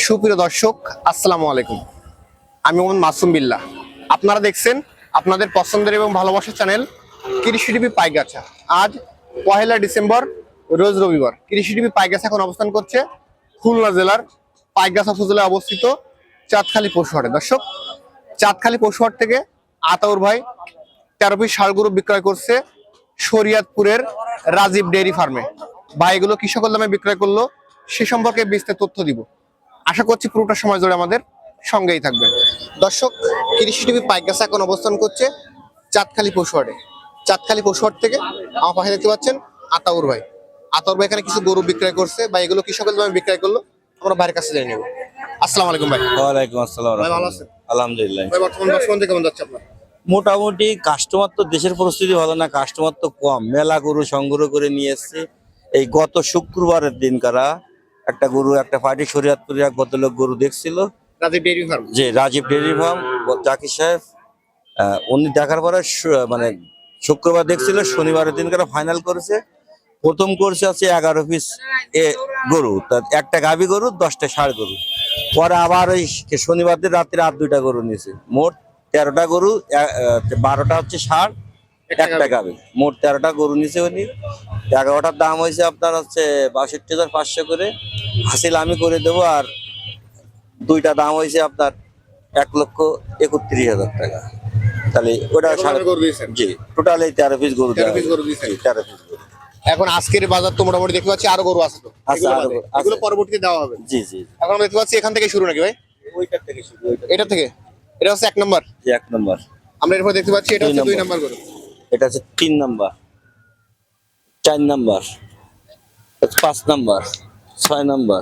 সুপ্রিয় দর্শক, আসসালামু আলাইকুম। আমি মোহাম্মদ মাসুম বিল্লাহ। আপনারা দেখছেন আপনাদের পছন্দের এবং ভালোবাসার চ্যানেল কৃষি টিভি পাইগাছা। আজ 1 ডিসেম্বর, রোজ রবিবার। কৃষি টিভি পাইগাছা এখন অবস্থান করছে খুলনা জেলার পাইগাছা উপজেলায় অবস্থিত চাঁদখালী পশুহাটে। দর্শক, চাঁদখালী পশুহাট থেকে আতাউর ভাই 13 পিস ষাঁড় গরু বিক্রয় করছে শরীয়তপুরের রাজীব ডেইরি ফার্মে। ভাই এগুলো কি সকল দামে বিক্রয় করলো সে সম্পর্কে বিস্তারিত তথ্য দিব। আশা করছি পুরোটা সময় জুড়ে আমাদের সঙ্গেই থাকবেন। দর্শক, কৃষি টিভি পাইগাছা এখন অবস্থান করছে চাঁদখালী পশুহাটে। চাঁদখালী পশুহাট থেকে আমার পাশে দেখতে পাচ্ছেন আতাউর ভাই। আতাউর ভাই এখানে কিছু গরু বিক্রয় করছে, বা এগুলো কি সকল দামে বিক্রয় করলো আমরা ভাইয়ের কাছে জেনে নেব। আসসালামু আলাইকুম ভাই। ওয়ালাইকুম আসসালাম। ভাই ভালো আছেন? আলহামদুলিল্লাহ। ভাই বর্তমান দর্শকদের কেমন যাচ্ছে আপনার? মোটামুটি কাস্টমার তো, দেশের পরিস্থিতি ভালো না, কাস্টমার তো কম। মেলা গরু সংগ্রহ করে নিয়ে এসছে। এই গত শুক্রবারের দিন কারা একটা গরু, একটা পার্টি শরীয়তপুরে এক ভদ্রলোক গরু দেখছিল, রাজীব ডেইরি ফার্ম। যে রাজীব ডেইরি ফার্ম জাকির সাহেব। উনি দেখার পরে মানে শুক্রবার দেখছিল, শনিবারের দিন কারা ফাইনাল করেছে। প্রথম করছে আছে 11 পিস গরু, একটা গাভী গরু, 10টা ষাঁড় গরু। পরে আবার ওই শনিবার দিন রাত্রে আর 2টা গরু নিয়েছে। মোট 13টা গরু, 12টা হচ্ছে ষাঁড়, একটা গাভী। মোট 13টা গরু নিয়েছে উনি। 11টার দাম হয়েছে আপনার হচ্ছে 62,500 করে। হাসিল আমি করে দেবো। আর 2টা দাম হয়েছে আপনার 1,31,000 টাকা। তাহলে ওটা জি টোটাল এই 13 পিস গরু। 13 পিস গরু। এখন আজকের বাজার তো মোটামুটি দেখতে পাচ্ছি আরো গরু আছে, তো আচ্ছা, এগুলো পরবর্তীতে দেওয়া হবে। জি জি। এখন আমরা দেখতে পাচ্ছি এখান থেকে শুরু নাকি ভাই? ওইটার থেকে শুরু। এটা থেকে? এটা হচ্ছে 1 নম্বর। জি 1 নম্বর। আমরা এরপর দেখতে পাচ্ছি এটা হচ্ছে 2 নম্বর গরু। এটা হচ্ছে 3 নম্বর, 4 নম্বর, 5 নম্বর, 6 নম্বর,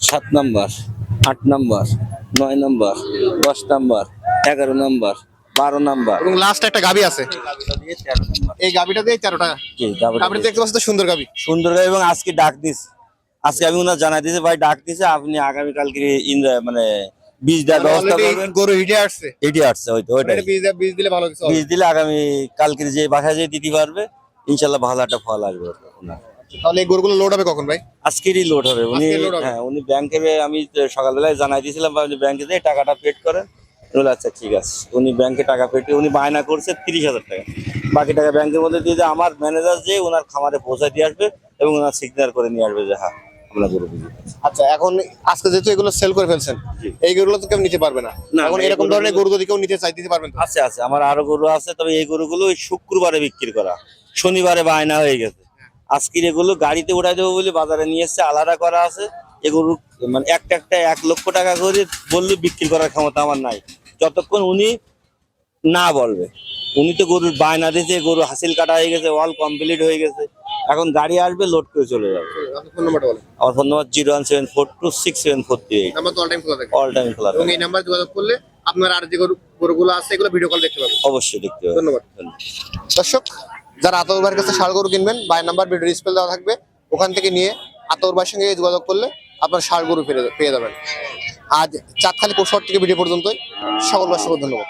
7 নম্বর, 8 নম্বর, 9 নম্বর, 10 নম্বর, 11 নম্বর, 12 নম্বর এবং লাস্ট একটা গাবি আছে। এই গাবিটা দিয়ে 13 টাকা। জি, গাবিটা দেখতে পাচ্ছি তো সুন্দর গাবি। সুন্দর গাবি। এবং আজকে ডাক দিস, আজকে আমি ওনার জানাই দিয়েছি ভাই ডাক দিছে, আপনি আগামী কালকে মানে বীজ দেওয়ার ব্যবস্থা করবেন। গরু হিটে আসছে, এটি আসছে হয়তো ওইটাই। বীজ দিলে ভালো কিছু হবে। বীজ দিলে আগামী কালকে যে বাসায় যেয়ে দিতে পারবে, ইনশাল্লাহ ভালো একটা ফল আসবে ওনার। তাহলে এই গরুগুলো লোড হবে কখন ভাই? আজকেরই লোড হবে। উনি হ্যাঁ, উনি ব্যাংকে, আমি সকালবেলায় জানাই দিয়েছিলাম ব্যাংকে দিয়ে টাকাটা পেড করেন। বলে আচ্ছা ঠিক আছে। উনি ব্যাংকে টাকা পেড করে উনি বায়না করছে 30,000 টাকা। বাকি টাকা ব্যাংকের মধ্যে দিয়ে দেয়। আমার ম্যানেজার যে ওনার খামারে পৌঁছায় দিয়ে আসবে এবং ওনার সিগনেচার করে নিয়ে আসবে যে হ্যাঁ আমরা গরু বিক্রি করছি। আচ্ছা, এখন আজকে যেহেতু এগুলো সেল করে ফেলছেন, এই গরুগুলো তো কেউ নিতে পারবে না। এখন এরকম ধরনের গরু যদি কেউ নিতে চাই দিতে পারবেন তো? আছে আছে, আমার আরো গরু আছে, তবে এই গরুগুলো ওই শুক্রবারে বিক্রি করা, শনিবারে বায়না হয়ে গেছে। আজকের এগুলো গাড়িতে উঠাই দেবো বলে বাজারে নিয়ে এসছে, আলাদা করা আছে। এগুলো মানে একটা 1 লক্ষ টাকা করে বললে বিক্রি করার ক্ষমতা আমার নাই, যতক্ষণ উনি না বলবে। উনি তো গরুর বায়না দিয়েছে, গরু হাসিল কাটা হয়ে গেছে, অল কমপ্লিট হয়ে গেছে। এখন গাড়ি আসবে, লোড করে চলে যাবে। ফোন নাম্বারটা বলেন। আমার ফোন নাম্বার 01742674338। নাম্বার তো অল টাইম খোলা থাকে। অল টাইম খোলা এবং এই নাম্বার যোগাযোগ করলে আপনার আর যে গরুগুলো আছে এগুলো ভিডিও কল দেখতে পাবেন। অবশ্যই দেখতে হবে। ধন্যবাদ। দর্শক, যারা আতাউর ভাইয়ের কাছে ষাঁড় গরু কিনবেন, ভাইয়ের নাম্বার ভিডিও ডিসপ্লে দেওয়া থাকবে, ওখান থেকে নিয়ে আতাউর ভাইয়ের সঙ্গে যোগাযোগ করলে আপনার ষাঁড় গরু পেয়ে যাবেন। আজ চাঁদখালী পশুহাট থেকে ভিডিও পর্যন্তই। সকল দর্শক ধন্যবাদ।